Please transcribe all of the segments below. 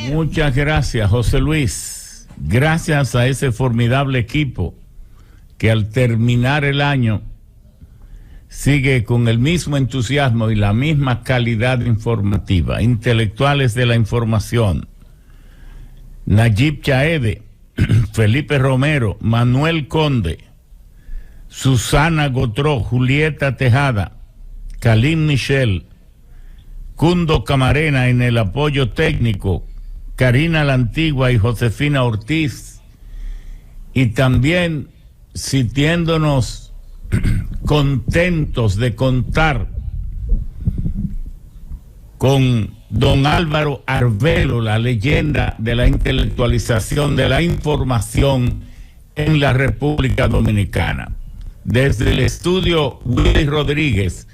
Muchas gracias, José Luis. Gracias a ese formidable equipo que al terminar el año sigue con el mismo entusiasmo y la misma calidad informativa. Intelectuales de la información: Nayib Chaede, Felipe Romero, Manuel Conde, Susana Gotró, Julieta Tejada, Kalim Michel, Cundo Camarena en el apoyo técnico, Karina La Antigua y Josefina Ortiz, y también sintiéndonos contentos de contar con don Álvaro Arbelo, la leyenda de la intelectualización de la información en la República Dominicana. Desde el estudio Willy Rodríguez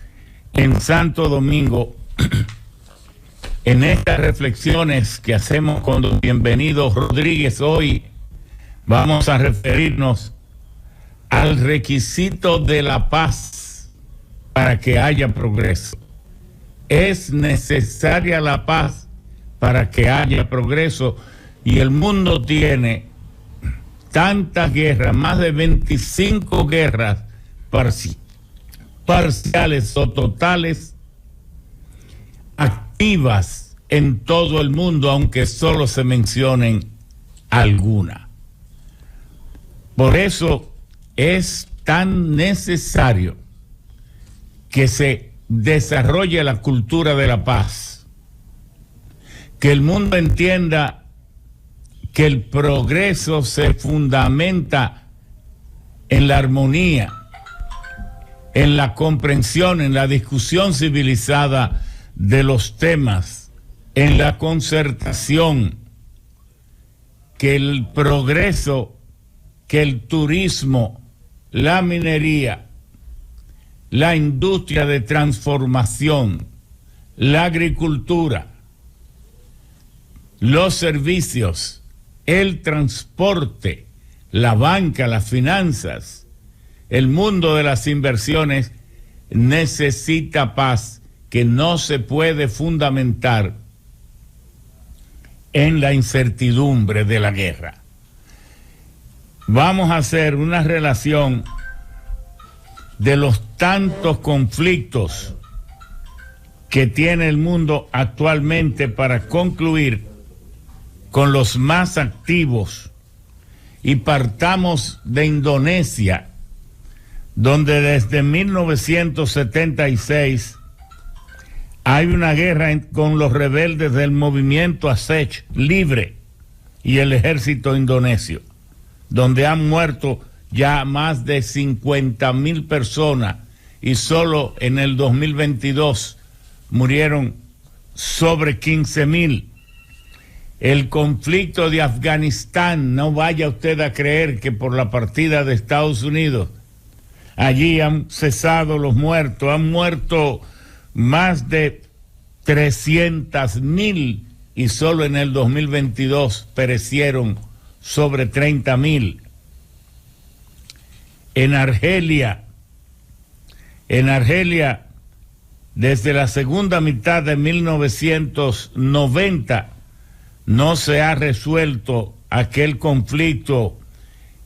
en Santo Domingo, en estas reflexiones que hacemos con don Bienvenido Rodríguez, hoy vamos a referirnos al requisito de la paz para que haya progreso. Es necesaria la paz para que haya progreso, y el mundo tiene tantas guerras, más de 25 guerras parciales o totales activas en todo el mundo, aunque solo se mencionen algunas. Por eso es tan necesario que se desarrolle la cultura de la paz, que el mundo entienda que el progreso se fundamenta en la armonía, en la comprensión, en la discusión civilizada de los temas, en la concertación, que el progreso, que el turismo, la minería, la industria de transformación, la agricultura, los servicios, el transporte, la banca, las finanzas, el mundo de las inversiones necesita paz, que no se puede fundamentar en la incertidumbre de la guerra. Vamos a hacer una relación de los tantos conflictos que tiene el mundo actualmente para concluir con los más activos, y partamos de Indonesia, donde desde 1976 hay una guerra con los rebeldes del movimiento Aceh Libre y el ejército indonesio, donde han muerto ya más de 50,000 personas, y solo en el 2022 murieron sobre 15,000. El conflicto de Afganistán, no vaya usted a creer que por la partida de Estados Unidos allí han cesado los muertos, han muerto más de 300,000, y solo en el 2022 perecieron sobre 30,000. En Argelia, desde la segunda mitad de 1990, no se ha resuelto aquel conflicto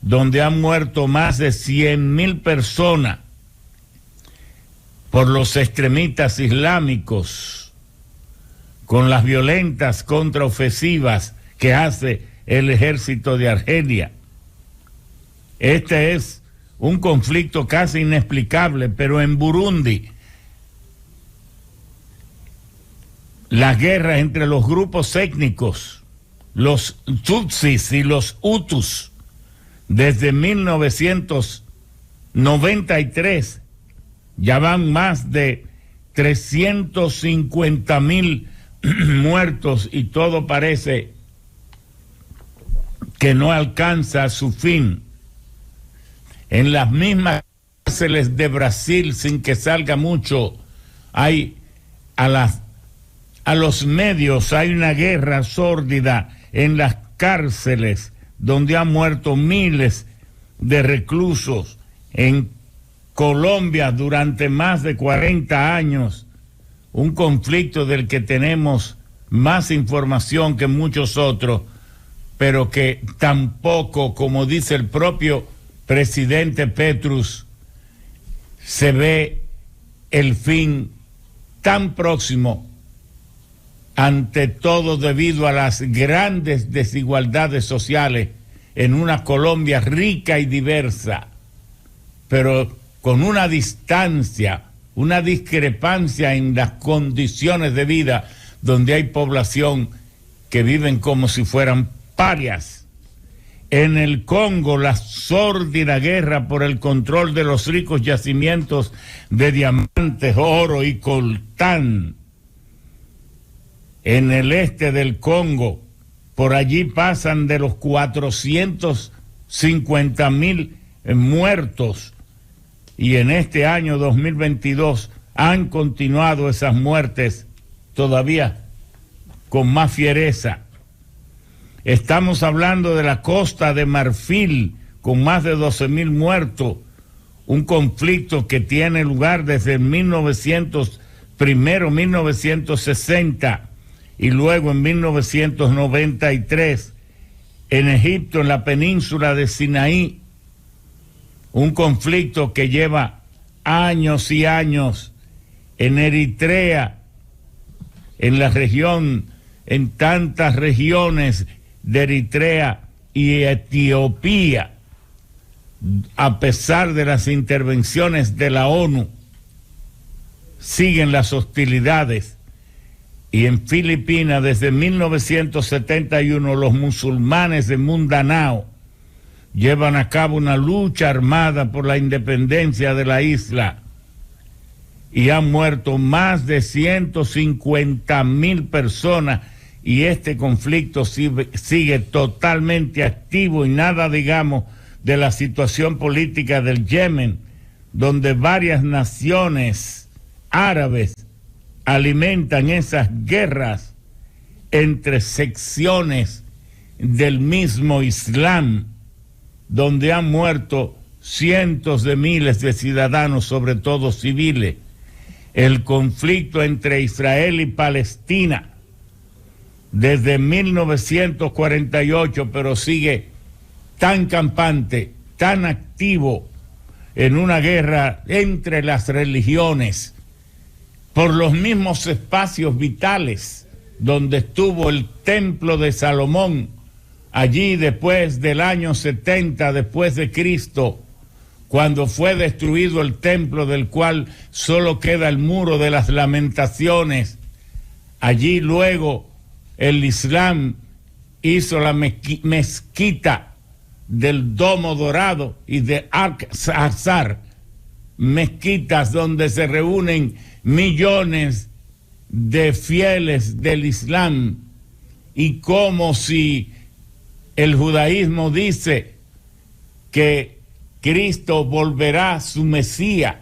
donde han muerto más de 100,000 personas por los extremistas islámicos, con las violentas contraofensivas que hace el ejército de Argelia. Este es un conflicto casi inexplicable, pero en Burundi, las guerras entre los grupos étnicos, los Tutsis y los Hutus, desde 1993, ya van más de 350,000 muertos, y todo parece que no alcanza su fin. En las mismas cárceles de Brasil, sin que salga mucho, hay a los medios, hay una guerra sórdida en las cárceles donde han muerto miles de reclusos. En Colombia, durante más de 40 años, un conflicto del que tenemos más información que muchos otros, pero que tampoco, como dice el propio presidente Petrus, se ve el fin tan próximo, ante todo debido a las grandes desigualdades sociales en una Colombia rica y diversa, pero con una distancia, una discrepancia en las condiciones de vida, donde hay población que viven como si fueran parias. En el Congo, la sórdida guerra por el control de los ricos yacimientos de diamantes, oro y coltán. En el este del Congo, por allí pasan de los 450,000 muertos, y en este año 2022 han continuado esas muertes todavía con más fiereza. Estamos hablando de la Costa de Marfil, con más de 12,000 muertos, un conflicto que tiene lugar desde 1960 y luego en 1993, en Egipto, en la península de Sinaí, un conflicto que lleva años y años, en Eritrea, en la región, en tantas regiones de Eritrea y Etiopía, a pesar de las intervenciones de la ONU, siguen las hostilidades. Y en Filipinas, desde 1971, los musulmanes de Mindanao llevan a cabo una lucha armada por la independencia de la isla, y han muerto más de 150,000 personas, y este conflicto sigue totalmente activo. Y nada digamos de la situación política del Yemen, donde varias naciones árabes alimentan esas guerras entre secciones del mismo Islam, donde han muerto cientos de miles de ciudadanos, sobre todo civiles. El conflicto entre Israel y Palestina desde 1948, pero sigue tan campante, tan activo, en una guerra entre las religiones por los mismos espacios vitales donde estuvo el templo de Salomón, allí después del año 70 después de Cristo, cuando fue destruido el templo, del cual solo queda el muro de las lamentaciones. Allí luego el Islam hizo la mezquita del Domo Dorado y de Al-Azhar, mezquitas donde se reúnen millones de fieles del Islam, y como si el judaísmo dice que Cristo volverá su Mesías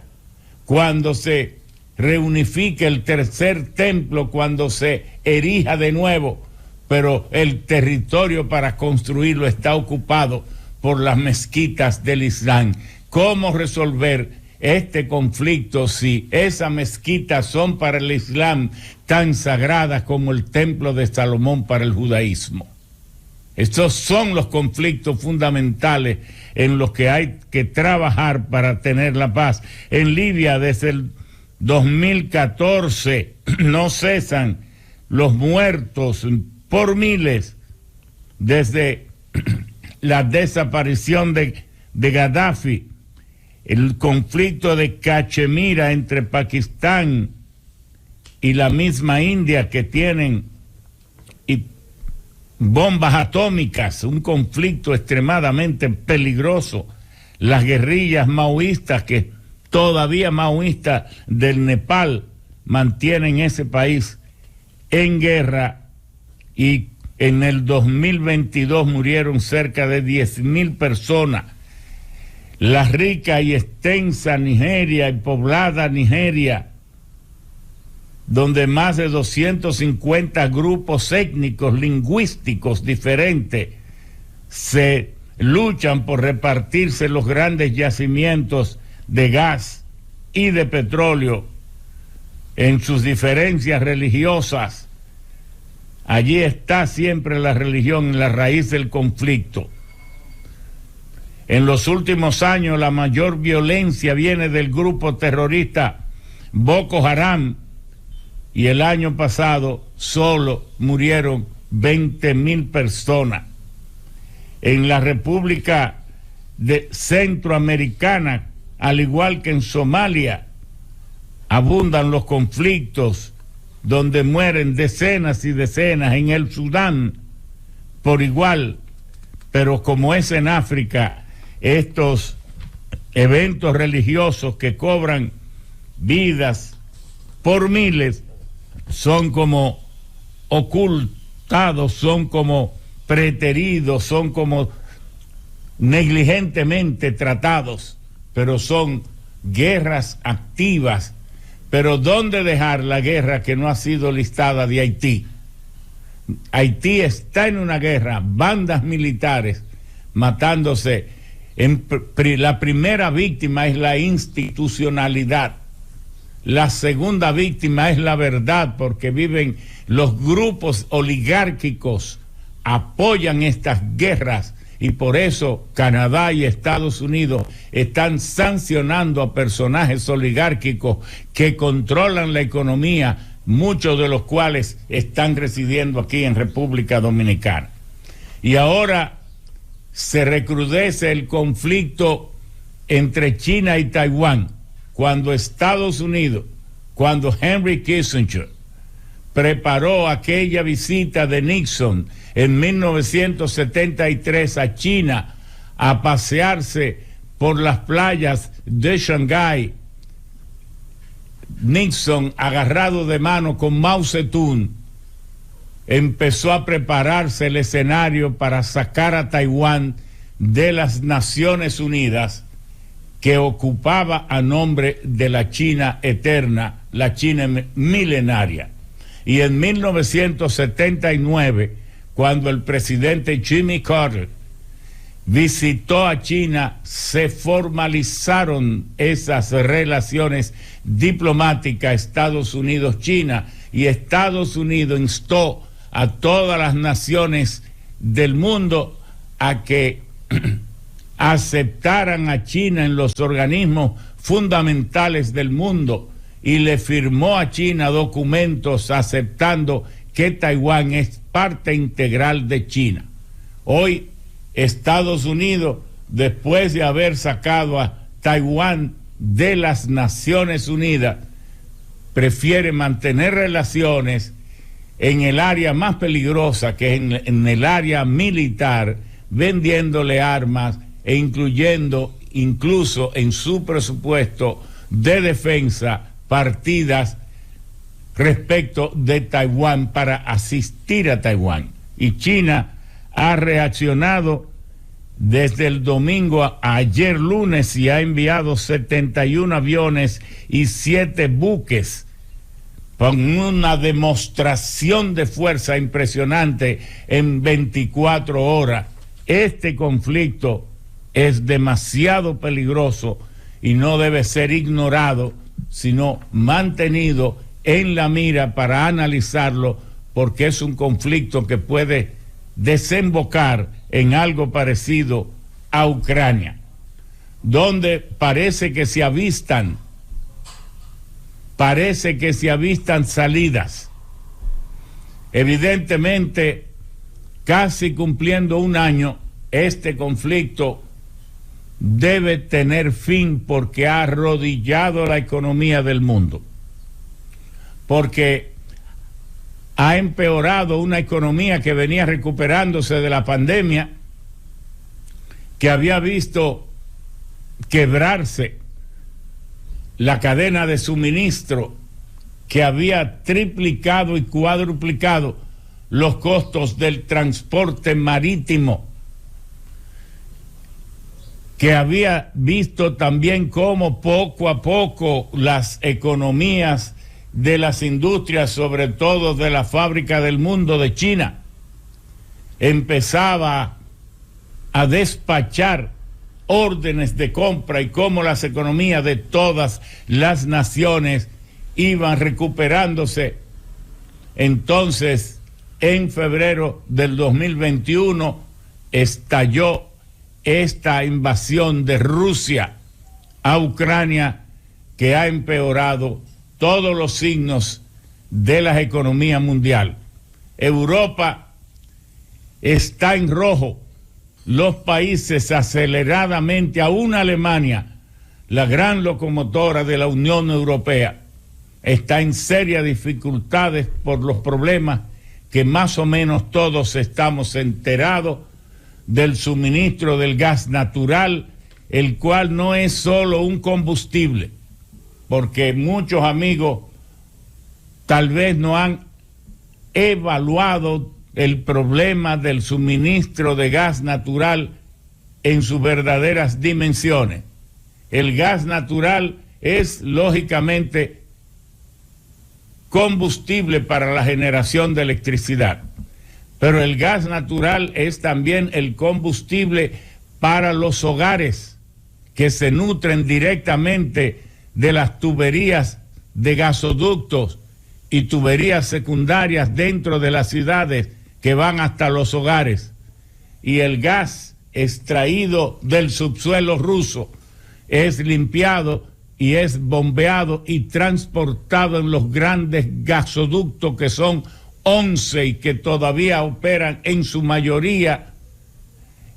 cuando se reunifique el tercer templo, cuando se erija de nuevo, pero el territorio para construirlo está ocupado por las mezquitas del Islam. ¿Cómo resolver este conflicto si esas mezquitas son para el Islam tan sagradas como el templo de Salomón para el judaísmo? Estos son los conflictos fundamentales en los que hay que trabajar para tener la paz. En Libia, desde el 2014, no cesan los muertos por miles desde la desaparición de Gaddafi, el conflicto de Cachemira entre Pakistán y la misma India, que tienen bombas atómicas, un conflicto extremadamente peligroso. Las guerrillas maoístas, que todavía maoístas del Nepal, mantienen ese país en guerra, y en el 2022 murieron cerca de 10,000 personas. La rica y extensa Nigeria y poblada Nigeria, donde más de 250 grupos étnicos, lingüísticos diferentes se luchan por repartirse los grandes yacimientos de gas y de petróleo. En sus diferencias religiosas Allí está siempre la religión en la raíz del conflicto. En los últimos años la mayor violencia viene del grupo terrorista Boko Haram, y el año pasado solo murieron 20,000 personas. En la República Centroamericana, al igual que en Somalia, abundan los conflictos donde mueren decenas y decenas. En el Sudán por igual, pero como es en África, estos eventos religiosos que cobran vidas por miles son como ocultados, son como preteridos, son como negligentemente tratados, pero son guerras activas. Pero ¿dónde dejar la guerra que no ha sido listada de Haití? Haití está en una guerra, bandas militares matándose. La primera víctima es la institucionalidad. La segunda víctima es la verdad, porque viven los grupos oligárquicos, apoyan estas guerras, y por eso Canadá y Estados Unidos están sancionando a personajes oligárquicos que controlan la economía, muchos de los cuales están residiendo aquí en República Dominicana. Y ahora se recrudece el conflicto entre China y Taiwán, cuando Estados Unidos, cuando Henry Kissinger preparó aquella visita de Nixon en 1973 a China a pasearse por las playas de Shanghái. Nixon, agarrado de mano con Mao Zedong, empezó a prepararse el escenario para sacar a Taiwán de las Naciones Unidas, que ocupaba a nombre de la China eterna, la China milenaria. Y en 1979, cuando el presidente Jimmy Carter visitó a China, se formalizaron esas relaciones diplomáticas Estados Unidos-China, y Estados Unidos instó a todas las naciones del mundo a que aceptaran a China en los organismos fundamentales del mundo, y le firmó a China documentos aceptando que Taiwán es parte integral de China. Hoy Estados Unidos, después de haber sacado a Taiwán de las Naciones Unidas, prefiere mantener relaciones en el área más peligrosa, que es en el área militar, vendiéndole armas e incluyendo incluso en su presupuesto de defensa partidas respecto de Taiwán para asistir a Taiwán. Y China ha reaccionado desde el domingo a ayer lunes y ha enviado 71 aviones y 7 buques con una demostración de fuerza impresionante en 24 horas. Este conflicto es demasiado peligroso y no debe ser ignorado, sino mantenido en la mira para analizarlo, porque es un conflicto que puede desembocar en algo parecido a Ucrania, donde parece que se avistan salidas. Evidentemente, casi cumpliendo un año, este conflicto debe tener fin, porque ha arrodillado la economía del mundo, porque ha empeorado una economía que venía recuperándose de la pandemia, que había visto quebrarse la cadena de suministro, que había triplicado y cuadruplicado los costos del transporte marítimo, que había visto también cómo poco a poco las economías de las industrias, sobre todo de la fábrica del mundo de China, empezaba a despachar órdenes de compra, y cómo las economías de todas las naciones iban recuperándose. Entonces en febrero del 2021 estalló esta invasión de Rusia a Ucrania, que ha empeorado todos los signos de la economía mundial. Europa está en rojo, los países aceleradamente, aún Alemania, la gran locomotora de la Unión Europea, está en serias dificultades por los problemas que más o menos todos estamos enterados del suministro del gas natural, el cual no es solo un combustible, porque muchos amigos tal vez no han evaluado el problema del suministro de gas natural en sus verdaderas dimensiones. El gas natural es lógicamente combustible para la generación de electricidad, pero el gas natural es también el combustible para los hogares que se nutren directamente de las tuberías de gasoductos y tuberías secundarias dentro de las ciudades que van hasta los hogares. Y el gas extraído del subsuelo ruso es limpiado y es bombeado y transportado en los grandes gasoductos, que son 11 y que todavía operan en su mayoría,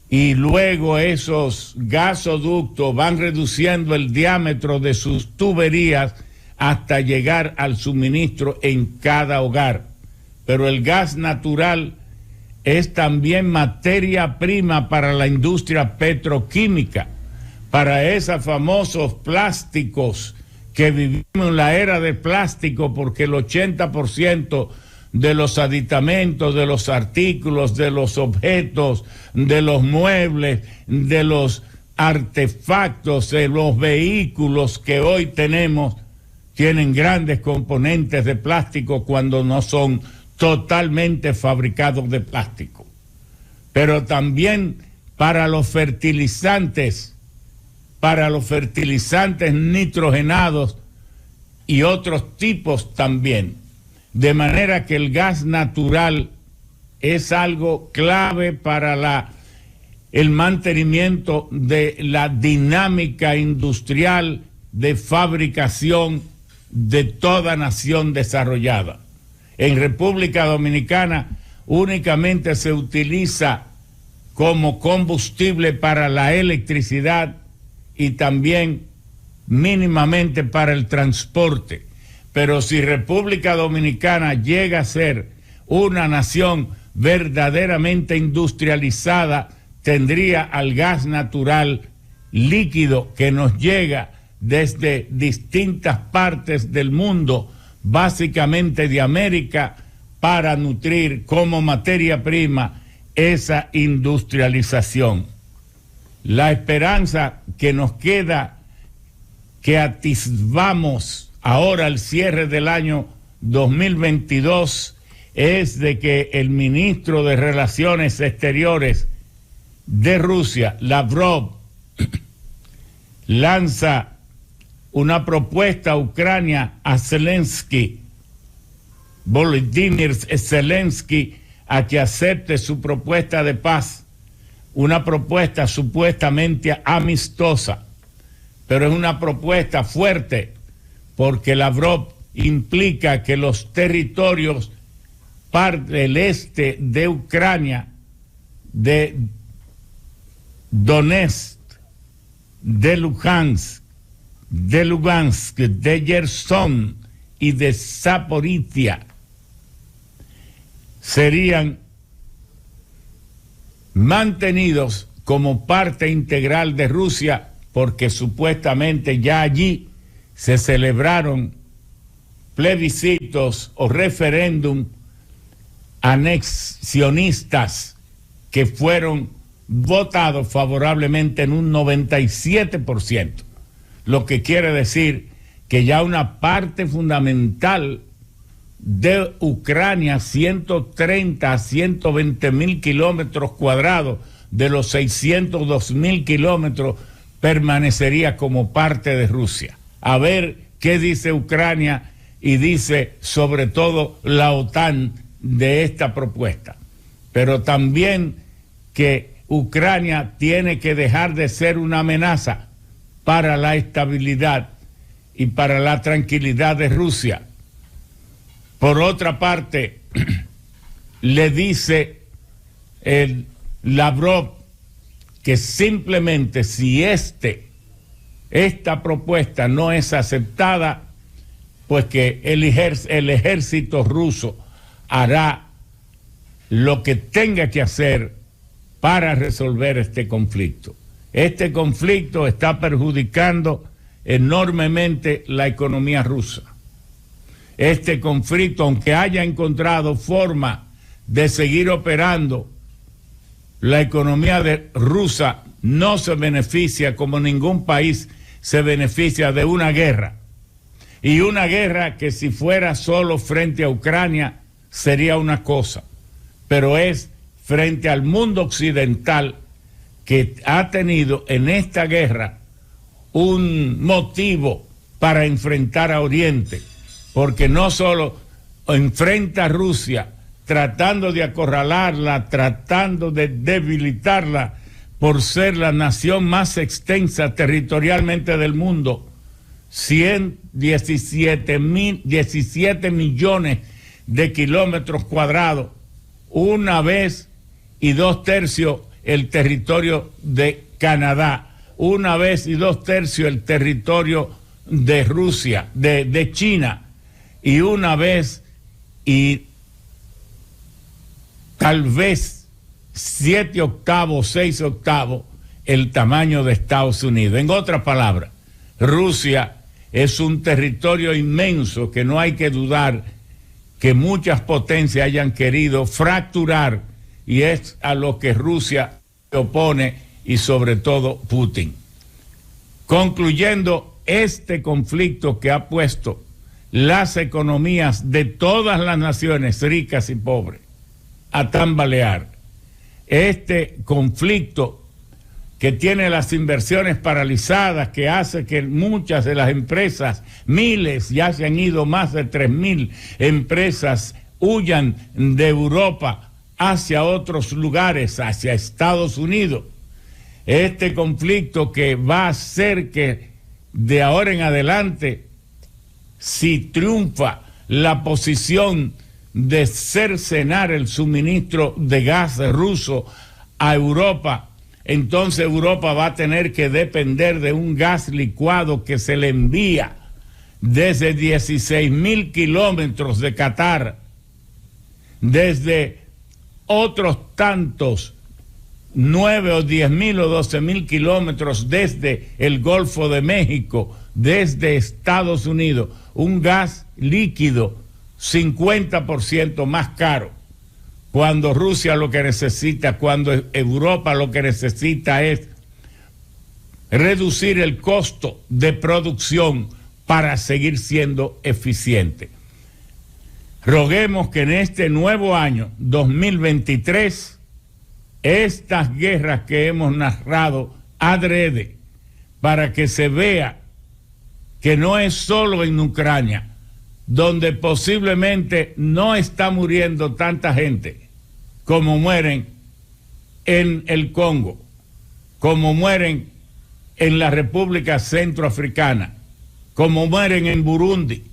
y luego esos gasoductos van reduciendo el diámetro de sus tuberías hasta llegar al suministro en cada hogar. Pero el gas natural es también materia prima para la industria petroquímica, para esos famosos plásticos que vivimos en la era de plástico, porque el 80% de los aditamentos, de los artículos, de los objetos, de los muebles, de los artefactos, de los vehículos que hoy tenemos, tienen grandes componentes de plástico cuando no son totalmente fabricados de plástico. Pero también para los fertilizantes nitrogenados y otros tipos también. De manera que el gas natural es algo clave para el mantenimiento de la dinámica industrial de fabricación de toda nación desarrollada. En República Dominicana únicamente se utiliza como combustible para la electricidad y también mínimamente para el transporte. Pero si República Dominicana llega a ser una nación verdaderamente industrializada, tendría al gas natural líquido que nos llega desde distintas partes del mundo, básicamente de América, para nutrir como materia prima esa industrialización. La esperanza que nos queda, que atisbamos ahora al cierre del año 2022, es de que el ministro de Relaciones Exteriores de Rusia, Lavrov, lanza una propuesta a Ucrania, a Zelensky, Volodymyr Zelensky, a que acepte su propuesta de paz, una propuesta supuestamente amistosa, pero es una propuesta fuerte, porque Lavrov implica que los territorios del este de Ucrania, de Donetsk, de Luhansk, de Lugansk, de Gerson y de Zaporizhia serían mantenidos como parte integral de Rusia, porque supuestamente ya allí se celebraron plebiscitos o referéndum anexionistas que fueron votados favorablemente en un 97%, lo que quiere decir que ya una parte fundamental de Ucrania, 130 a 120 mil kilómetros cuadrados de los 602 mil kilómetros, permanecería como parte de Rusia. A ver qué dice Ucrania y dice sobre todo la OTAN de esta propuesta, pero también que Ucrania tiene que dejar de ser una amenaza para la estabilidad y para la tranquilidad de Rusia. Por otra parte, le dice el Lavrov que simplemente si esta propuesta no es aceptada, pues que el ejército ruso hará lo que tenga que hacer para resolver este conflicto. Este conflicto está perjudicando enormemente la economía rusa. Este conflicto, aunque haya encontrado forma de seguir operando, la economía rusa no se beneficia como ningún país se beneficia de una guerra. Y una guerra que si fuera solo frente a Ucrania sería una cosa, pero es frente al mundo occidental que ha tenido en esta guerra un motivo para enfrentar a Oriente, porque no solo enfrenta a Rusia tratando de acorralarla, tratando de debilitarla por ser la nación más extensa territorialmente del mundo, 17 millones de kilómetros cuadrados, una vez y 2/3 el territorio de Canadá, una vez y 2/3 el territorio de Rusia, de China, y una vez y tal vez 7/8, 6/8 el tamaño de Estados Unidos. En otras palabras, Rusia es un territorio inmenso que no hay que dudar que muchas potencias hayan querido fracturar, y es a lo que Rusia se opone, y sobre todo Putin. Concluyendo, este conflicto que ha puesto las economías de todas las naciones ricas y pobres a tambalear, este conflicto que tiene las inversiones paralizadas, que hace que muchas de las empresas, miles, ya se han ido más de 3.000 empresas, huyan de Europa hacia otros lugares, hacia Estados Unidos. Este conflicto que va a hacer que de ahora en adelante, si triunfa la posición de cercenar el suministro de gas ruso a Europa, entonces Europa va a tener que depender de un gas licuado que se le envía desde 16.000 kilómetros de Qatar, desde otros tantos 9 o 10.000 o 12.000 kilómetros desde el Golfo de México, desde Estados Unidos, un gas líquido 50% más caro, cuando Rusia lo que necesita, cuando Europa lo que necesita es reducir el costo de producción para seguir siendo eficiente. Roguemos que en este nuevo año 2023 estas guerras que hemos narrado adrede, para que se vea que no es solo en Ucrania donde posiblemente no está muriendo tanta gente como mueren en el Congo, como mueren en la República Centroafricana, como mueren en Burundi,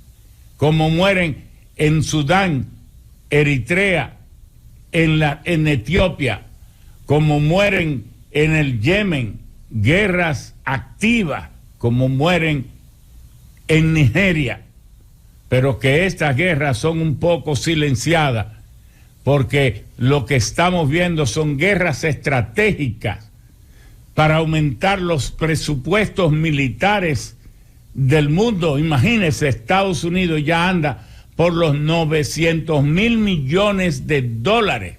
como mueren en Sudán, Eritrea, en Etiopía, como mueren en el Yemen, guerras activas, como mueren en Nigeria, pero que estas guerras son un poco silenciadas, porque lo que estamos viendo son guerras estratégicas para aumentar los presupuestos militares del mundo. Imagínense, Estados Unidos ya anda por los 900.000 millones de dólares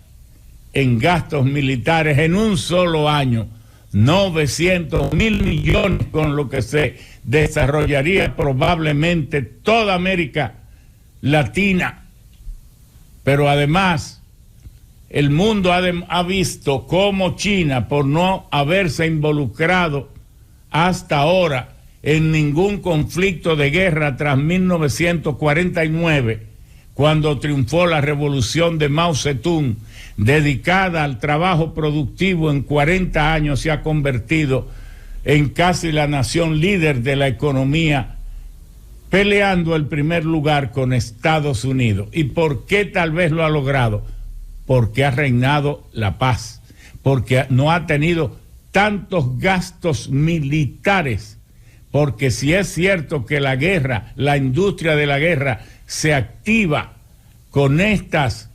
en gastos militares en un solo año. 900.000 millones, con lo que se desarrollaría probablemente toda América Latina. Pero además, el mundo ha visto cómo China, por no haberse involucrado hasta ahora en ningún conflicto de guerra tras 1949, cuando triunfó la revolución de Mao Zedong, dedicada al trabajo productivo, en 40 años se ha convertido en casi la nación líder de la economía, peleando el primer lugar con Estados Unidos. ¿Y por qué tal vez lo ha logrado? Porque ha reinado la paz, porque no ha tenido tantos gastos militares, porque si es cierto que la guerra, la industria de la guerra se activa con estos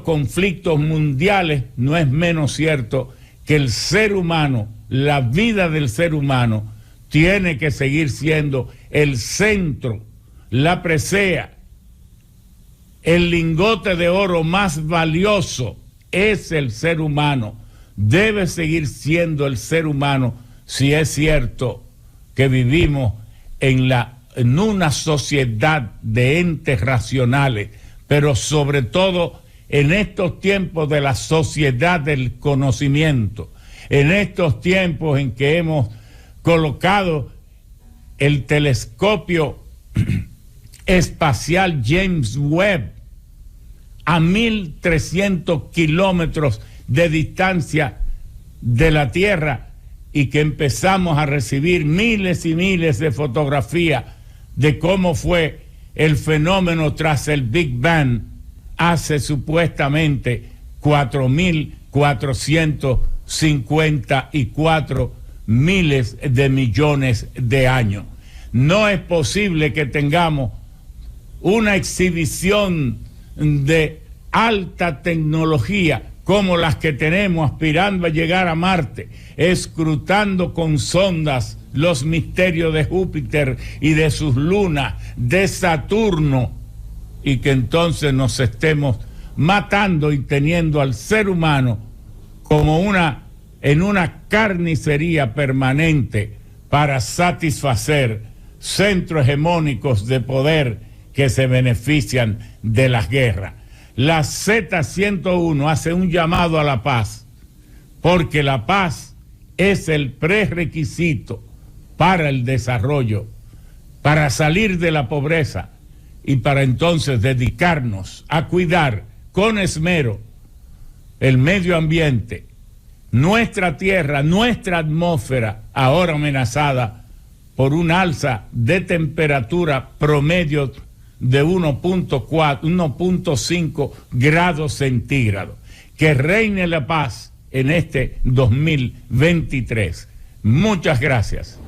conflictos mundiales, no es menos cierto que el ser humano, la vida del ser humano, tiene que seguir siendo el centro, la presea, el lingote de oro más valioso es el ser humano. Debe seguir siendo el ser humano si es cierto que vivimos en una sociedad de entes racionales, pero sobre todo en estos tiempos de la sociedad del conocimiento, en estos tiempos en que hemos colocado el telescopio espacial James Webb a 1.300 kilómetros de distancia de la Tierra, y que empezamos a recibir miles y miles de fotografías de cómo fue el fenómeno tras el Big Bang hace supuestamente 4.454 miles de millones de años. No es posible que tengamos una exhibición de alta tecnología como las que tenemos, aspirando a llegar a Marte, escrutando con sondas los misterios de Júpiter y de sus lunas, de Saturno, y que entonces nos estemos matando y teniendo al ser humano como en una carnicería permanente para satisfacer centros hegemónicos de poder que se benefician de las guerras. La Z101 hace un llamado a la paz, porque la paz es el prerequisito para el desarrollo, para salir de la pobreza y para entonces dedicarnos a cuidar con esmero el medio ambiente, nuestra tierra, nuestra atmósfera, ahora amenazada por un alza de temperatura promedio de 1.5 grados centígrados. Que reine la paz en este 2023. Muchas gracias.